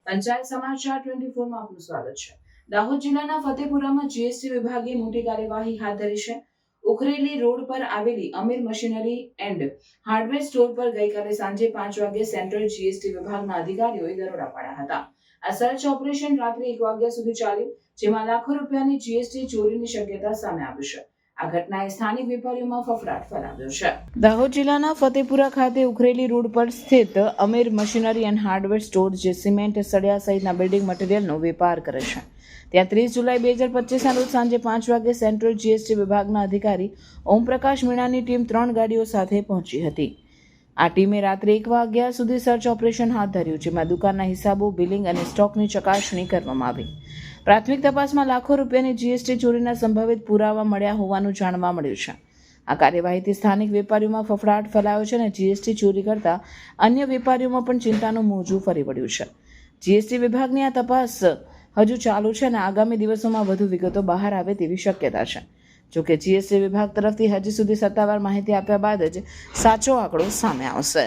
પંચાયત સમાચાર 24 માં આપનું સ્વાગત છે। દાહોદ જિલ્લાના ફતેપુરામાં જીએસટી વિભાગે મોટી કાર્યવાહી હાથ ધરી છે। ઉખરેલી રોડ પર આવેલી અમીર મશીનરી એન્ડ હાર્ડવેર સ્ટોર પર ગઈકાલે સાંજે 5 વાગે સેન્ટ્રલ જીએસટી વિભાગના અધિકારીઓએ દરોડા પાડ્યા હતા। આ સર્ચ ઓપરેશન રાત્રે 1 વાગ્યા સુધી ચાલ્યું, જેમાં લાખો રૂપિયાની જીએસટી ચોરીની શક્યતા સામે આવી છે। આ ઘટનાએ સ્થાનિક વેપારીઓમાં ફફડાટ ફેલાવ્યો છે। દાહોદ જિલ્લાના ફતેપુરા ખાતે ઉખરેલી રોડ પર સ્થિત અમીર મશીનરી એન્ડ હાર્ડવેર સ્ટોર, જે સિમેન્ટ, સળિયા સહિતના બિલ્ડિંગ મટીરીયલનો વેપાર કરે છે, ત્યાં 30 જુલાઈ 2025ના રોજ સાંજે 5 વાગે સેન્ટ્રલ જીએસટી વિભાગના અધિકારી ઓમપ્રકાશ મીણાની ટીમ 3 ગાડીઓ સાથે પહોંચી હતી। આ ટીમે રાત્રે 1 વાગ્યા સુધી સર્ચ ઓપરેશન હાથ ધર્યું, જેમાં દુકાનના હિસાબો, બિલિંગ અને સ્ટોકની ચકાસણી કરવામાં આવી। પ્રાથમિક તપાસમાં લાખો રૂપિયાની જીએસટી ચોરીના સંભવિત પુરાવા મળ્યા હોવાનું જાણવા મળ્યું છે। આ કાર્યવાહીથી સ્થાનિક વેપારીઓમાં ફફડાટ ફેલાયો છે અને જીએસટી ચોરી કરતા અન્ય વેપારીઓમાં પણ ચિંતાનું મોજું ફરી વળ્યું છે। જીએસટી વિભાગની આ તપાસ હજુ ચાલુ છે અને આગામી દિવસોમાં વધુ વિગતો બહાર આવે તેવી શક્યતા છે। જોકે જીએસટી વિભાગ તરફથી હજી સુધી સત્તાવાર માહિતી આપ્યા બાદ જ સાચો આંકડો સામે આવશે।